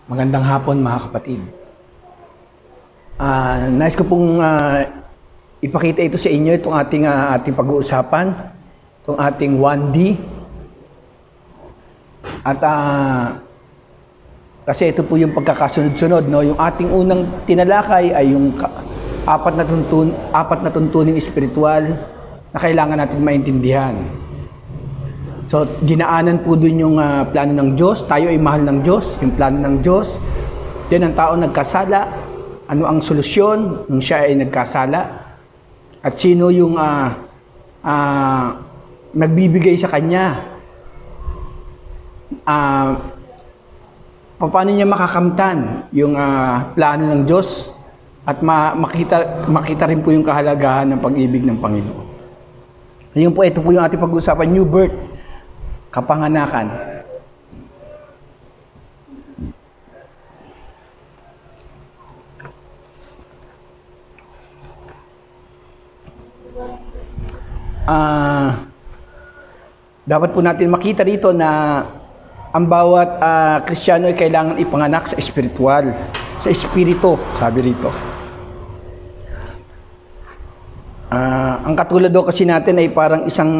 Magandang hapon mga kapatid. Nais ko pong ipakita ito sa inyo, itong ating pag-uusapan, itong ating 1D. At kasi ito po yung pagkakasunod-sunod, no? Yung ating unang tinalakay ay yung apat na tuntuning espiritual na kailangan natin maintindihan. So, ginaanan po dun yung plano ng Diyos. Tayo ay mahal ng Diyos, yung plano ng Diyos. Then, ang tao nagkasala. Ano ang solusyon nung siya ay nagkasala? At sino yung nagbibigay sa kanya? Paano niya makakamtan yung plano ng Diyos? At makita rin po yung kahalagahan ng pag-ibig ng Panginoon. Ayun po, ito po yung ating pag-uusapan, new birth. Kapanganakan. Dapat po natin makita rito na ang bawat Kristiyano ay kailangan ipanganak sa espiritual, sa espiritu, sabi rito. Ang katulad do kasi natin ay parang isang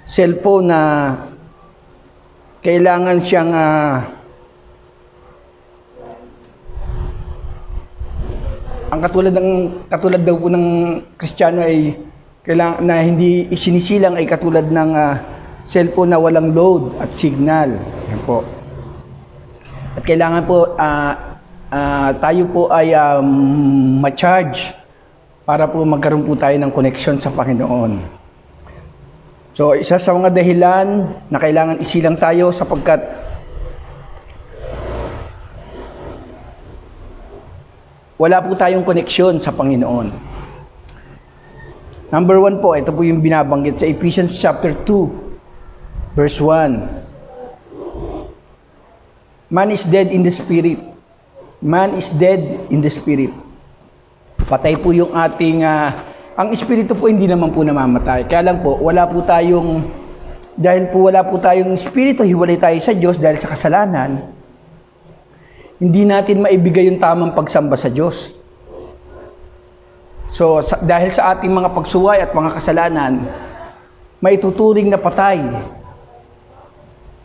cellphone na kailangan siyang ang katulad daw po ng Kristiyano ay kailangan na hindi isinisilang ay katulad ng cellphone na walang load at signal. Yan po. At kailangan po tayo po ay ma-charge para po magkaroon po tayo ng connection sa Panginoon. So, isa sa mga dahilan na kailangan isilang tayo sapagkat wala po tayong koneksyon sa Panginoon. Number 1 po, ito po yung binabanggit sa Ephesians chapter 2, verse 1. Man is dead in the spirit. Man is dead in the spirit. Patay po yung ating ang espiritu po hindi naman po namamatay. Kaya lang po, dahil po wala po tayong espiritu, hiwalay tayo sa Diyos dahil sa kasalanan, hindi natin maibigay yung tamang pagsamba sa Diyos. So, dahil sa ating mga pagsuway at mga kasalanan, maituturing na patay.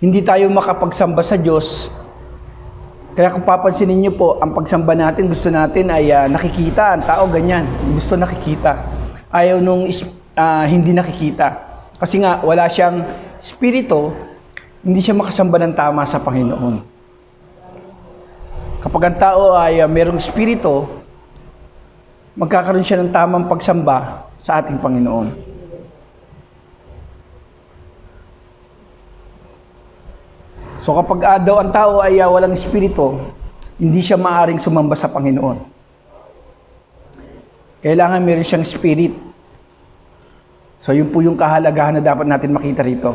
Hindi tayo makapagsamba sa Diyos. Kaya kung papansinin niyo po, ang pagsamba natin, gusto natin ay nakikita. Ang tao ganyan, gusto nakikita. Ayaw nung hindi nakikita. Kasi nga, wala siyang spirito, hindi siya makasamba ng tama sa Panginoon. Kapag ang tao ay mayroong spirito, magkakaroon siya ng tamang pagsamba sa ating Panginoon. So kapag daw ang tao ay walang spirito, hindi siya maaaring sumamba sa Panginoon. Kailangan meron siyang spirit. So, yun po yung kahalagahan na dapat natin makita rito.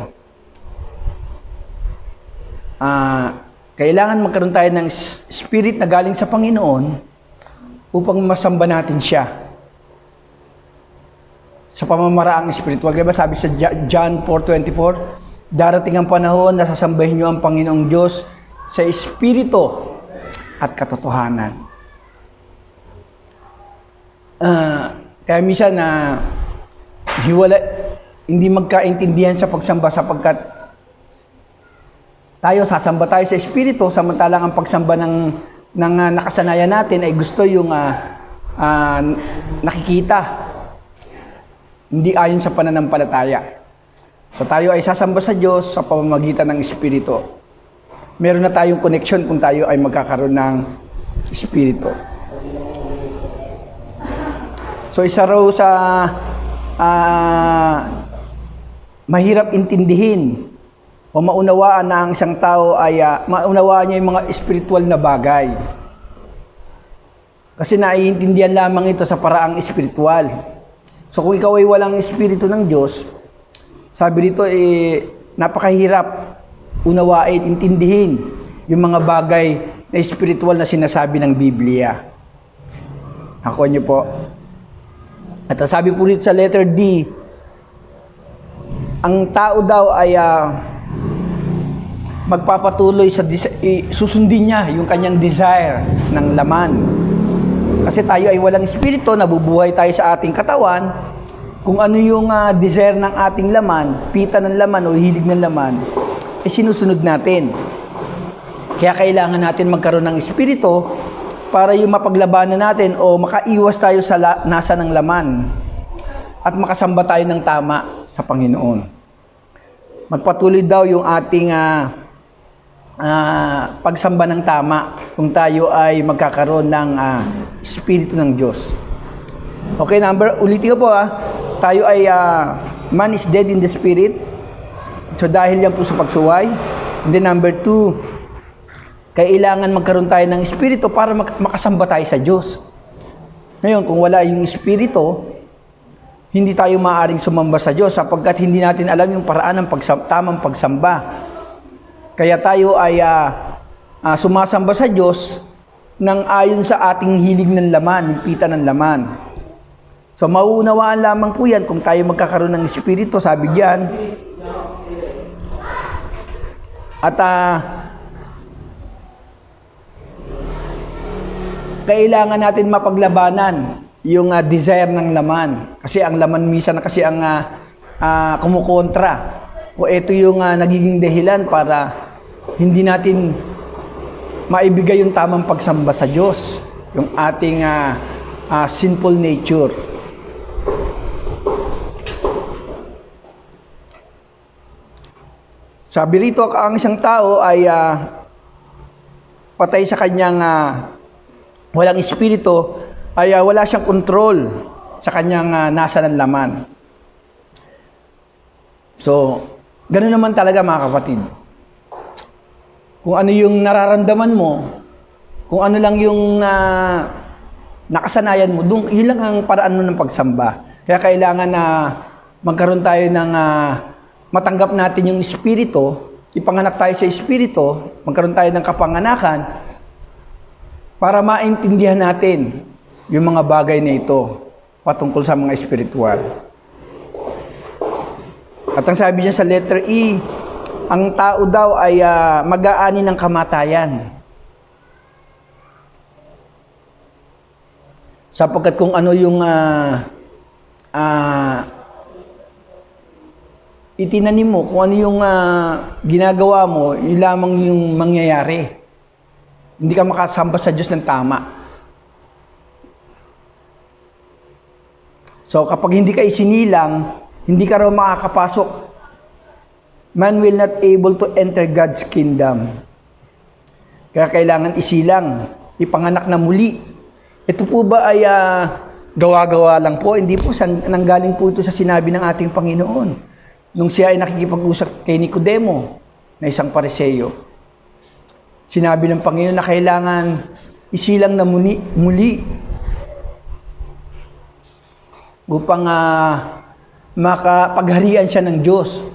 Kailangan magkaroon tayo ng spirit na galing sa Panginoon upang masamba natin siya. Sa pamamaraang spiritual. Diba sabi sa John 4:24, darating ang panahon na sasambahin niyo ang Panginoong Diyos sa espiritu at katotohanan. Kaya minsan hindi magkaintindihan sa pagsamba sapagkat sasamba tayo sa espiritu samantalang ang pagsamba ng nakasanayan natin ay gusto yung nakikita, hindi ayon sa pananampalataya. So tayo ay sasamba sa Diyos sa pamamagitan ng espiritu. Meron na tayong connection kung tayo ay magkakaroon ng espiritu. So isa raw sa mahirap intindihin o maunawaan na ang isang tao ay maunawaan niya yung mga espiritual na bagay. Kasi naiintindihan lamang ito sa paraang espiritual. So kung ikaw ay walang espiritu ng Diyos, sabi dito napakahirap unawain, intindihin yung mga bagay na espiritual na sinasabi ng Biblia. Ako niyo po. At sabi po rito sa letter D, ang tao daw ay magpapatuloy sa susundin niya yung kanyang desire ng laman. Kasi tayo ay walang espiritu, nabubuhay tayo sa ating katawan. Kung ano yung desire ng ating laman, pita ng laman o hilig ng laman, sinusunod natin. Kaya kailangan natin magkaroon ng espiritu para yung mapaglabanan natin o makaiwas tayo sa nasa ng laman at makasamba tayo ng tama sa Panginoon. Magpatuloy daw yung ating pagsamba ng tama kung tayo ay magkakaroon ng Espiritu ng Diyos. Okay, ulitin ko po tayo ay man is dead in the Spirit. So dahil yan po sa pagsuway. And then number 2, kailangan magkaroon tayo ng Espiritu para makasamba tayo sa Diyos. Ngayon, kung wala yung Espiritu, hindi tayo maaaring sumamba sa Diyos sapagkat hindi natin alam yung paraan ng tamang pagsamba. Kaya tayo ay sumasamba sa Diyos nang ayon sa ating hilig ng laman, yung pita ng laman. So mauunawaan lamang po yan kung tayo magkakaroon ng Espiritu, sabi diyan. At kailangan natin mapaglabanan yung desire ng laman. Kasi ang laman minsan na kasi ang kumukontra. O ito yung nagiging dahilan para hindi natin maibigay yung tamang pagsamba sa Diyos. Yung ating sinful nature. Sabi rito, ang isang tao ay patay sa kanyang walang espiritu, ay wala siyang control sa kanyang nasa ng laman. So, ganoon naman talaga mga kapatid. Kung ano yung nararamdaman mo, kung ano lang yung nakasanayan mo, yun lang ang paraan mo ng pagsamba. Kaya kailangan na magkaroon tayo ng matanggap natin yung espiritu, ipanganak tayo sa espiritu, magkaroon tayo ng kapanganakan para maintindihan natin yung mga bagay na ito patungkol sa mga espiritual. At ang sabi niya sa letter E, ang tao daw ay mag-aani ng kamatayan. Sapagkat kung ano yung itinanim mo, kung ano yung ginagawa mo, yun lamang yung mangyayari. Hindi ka makasamba sa Diyos ng tama. So kapag hindi ka isinilang, hindi ka raw makakapasok. Man will not able to enter God's kingdom. Kaya kailangan isilang, ipanganak na muli. Ito po ba ay gawa-gawa lang po? Hindi po, nanggaling po ito sa sinabi ng ating Panginoon. Nung siya ay nakikipag-usap kay Nicodemo, na isang Pariseo. Sinabi ng Panginoon na kailangan isilang na muli upang makapagharian siya ng Diyos.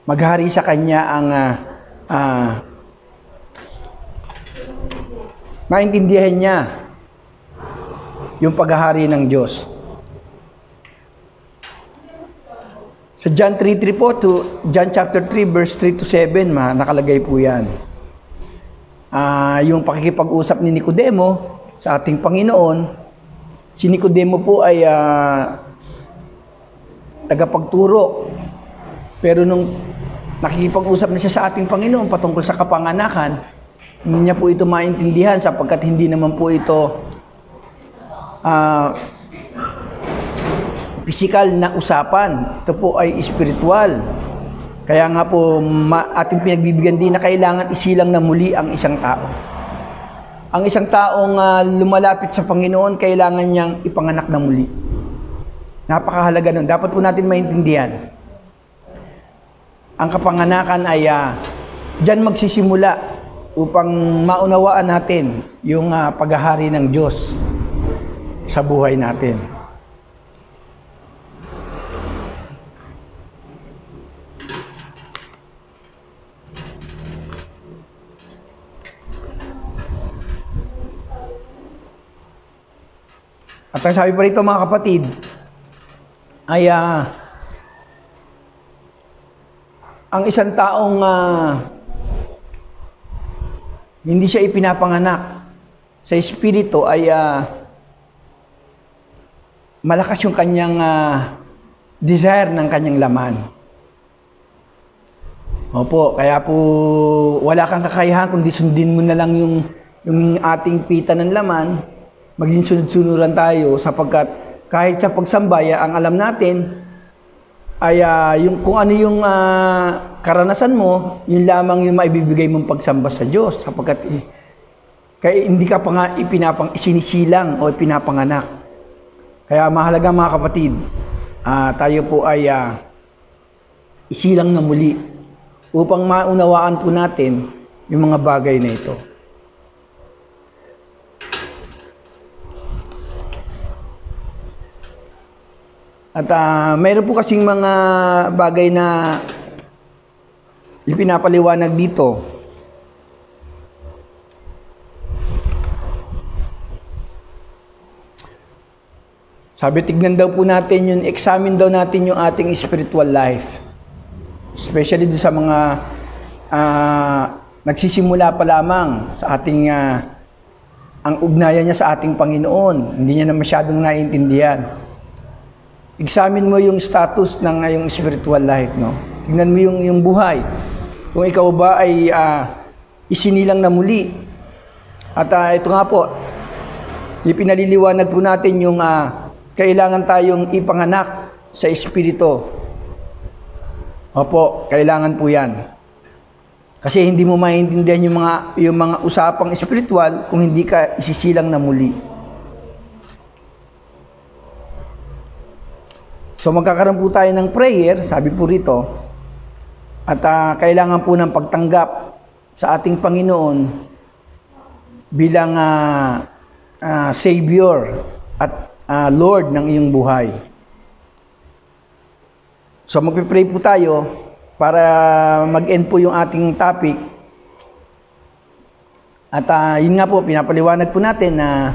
Maghari sa Kanya ang maintindihan niya yung paghahari ng Diyos. Sa John 3:3 po to John chapter 3 verse 3 to 7, nakalagay po yan. Yung pakikipag-usap ni Nicodemo sa ating Panginoon. Si Nicodemo po ay tagapagturo. Pero nung nakikipag-usap na siya sa ating Panginoon patungkol sa kapanganakan, hindi niya po ito maintindihan sapagkat hindi naman po ito physical na usapan. Ito po ay spiritual. Kaya nga po ating pinagbibigyan din na kailangan isilang na muli ang isang tao. Ang isang taong lumalapit sa Panginoon, kailangan niyang ipanganak na muli. Napakahalaga nun. Dapat po natin maintindihan. Ang kapanganakan ay diyan magsisimula upang maunawaan natin yung paghahari ng Diyos sa buhay natin. At ang sabi pa rito mga kapatid, ay ang isang taong hindi siya ipinapanganak sa espiritu ay malakas yung kanyang desire ng kanyang laman. Opo, kaya po wala kang kakayahan kundi sundin mo na lang yung ating pita ng laman, maging sunod-sunuran tayo sapagkat kahit sa pagsambay, ang alam natin ay yung kung ano yung karanasan mo, yun lamang yung maibibigay mong pagsamba sa Diyos sapagkat kaya hindi ka pa nga isinisilang o ipinapanganak. Kaya mahalaga mga kapatid, tayo po ay isilang na muli upang maunawaan po natin yung mga bagay na ito. At mayroon po kasing mga bagay na ipinapaliwanag dito. Sabi, tignan daw po natin yung, examine daw natin yung ating spiritual life. Especially doon sa mga nagsisimula pa lamang sa ating ang ugnayan niya sa ating Panginoon. Hindi niya na masyadong naiintindihan. Examine mo yung status ng yung spiritual life, no? Tingnan mo yung buhay. Kung ikaw ba ay isinilang na muli. At ito nga po, ipinaliliwanag po natin yung kailangan tayong ipanganak sa espiritu. Opo, kailangan po yan. Kasi hindi mo maintindihan yung mga usapang espiritual kung hindi ka isisilang na muli. So magkakaroon po tayo ng prayer, sabi po rito, at kailangan po ng pagtanggap sa ating Panginoon bilang Savior at Lord ng iyong buhay. So magpipray po tayo para mag-end po yung ating topic. At yun nga po, pinapaliwanag po natin na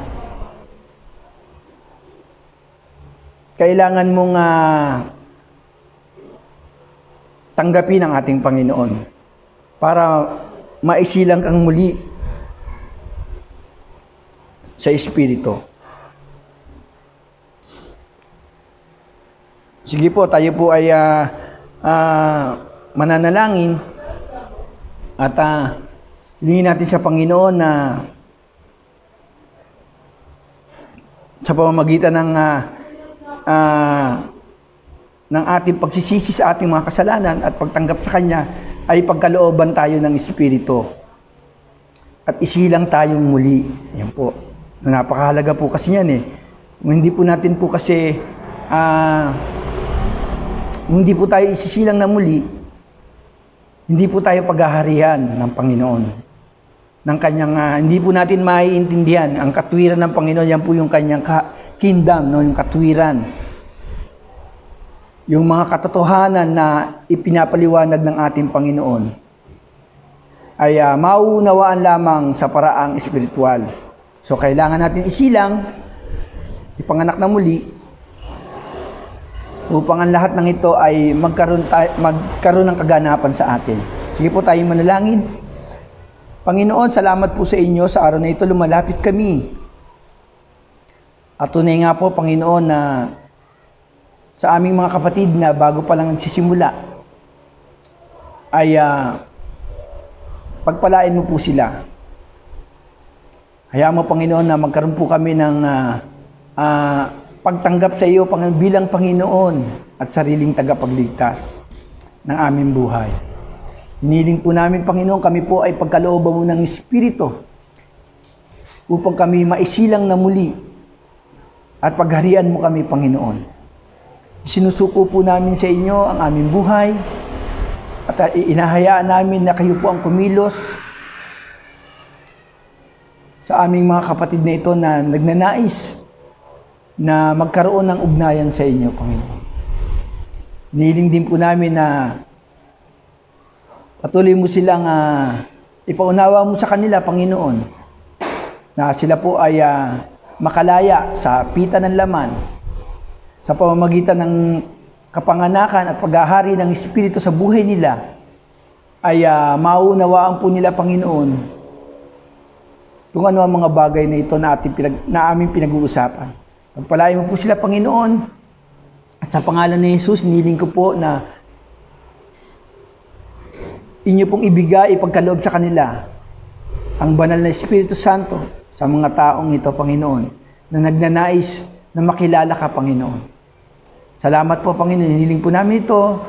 kailangan mong tanggapin ang ating Panginoon para maisilang kang muli sa Espiritu. Sige po, tayo po ay mananalangin at hilingin natin sa Panginoon na sa pamamagitan ng ating pagsisisi sa ating mga kasalanan at pagtanggap sa Kanya ay pagkalooban tayo ng Espiritu at isilang tayong muli. Yan po. Napakahalaga po kasi yan eh. Hindi po natin po kasi hindi po tayo isisilang na muli, hindi po tayo paghaharihan ng Panginoon. Ng kanyang, hindi po natin maiintindihan ang katwiran ng Panginoon, yan po yung kanyang kingdom, no? Yung katwiran. Yung mga katotohanan na ipinapaliwanag ng ating Panginoon ay mauunawaan lamang sa paraang espiritual. So kailangan natin isilang, ipanganak na muli, upang ang lahat ng ito ay magkaroon ng kaganapan sa atin. Sige po tayong manalangin. Panginoon, salamat po sa inyo sa araw na ito, lumalapit kami. At tunay nga po, Panginoon, na sa aming mga kapatid na bago pa lang nagsisimula, ay pagpalain mo po sila. Hayaan mo, Panginoon, na magkaroon po kami ng pagtanggap sa iyo bilang Panginoon at sariling tagapagligtas ng aming buhay. Hiniling po namin, Panginoon, kami po ay pagkalooban mo ng Espiritu upang kami maisilang na muli at pagharian mo kami, Panginoon. Sinusuko po namin sa inyo ang aming buhay at inahayaan namin na kayo po ang kumilos sa aming mga kapatid na ito na nagnanais na magkaroon ng ugnayan sa inyo, Panginoon. Hiniling din po namin na patuloy mo silang ipaunawa mo sa kanila, Panginoon, na sila po ay makalaya sa pita ng laman sa pamamagitan ng kapanganakan at paghahari ng Espiritu sa buhay nila ay maunawaan po nila, Panginoon, kung ano ang mga bagay na ito na aming pinag-uusapan. Pagpalain mo po sila, Panginoon, at sa pangalan ni Jesus, hiniling ko po na inyo pong ibigay, ipagkaloob sa kanila ang banal na Espiritu Santo sa mga taong ito, Panginoon, na nagnanais na makilala ka, Panginoon. Salamat po, Panginoon. Hiniling po namin ito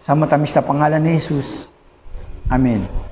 sa matamis na pangalan ni Jesus. Amen.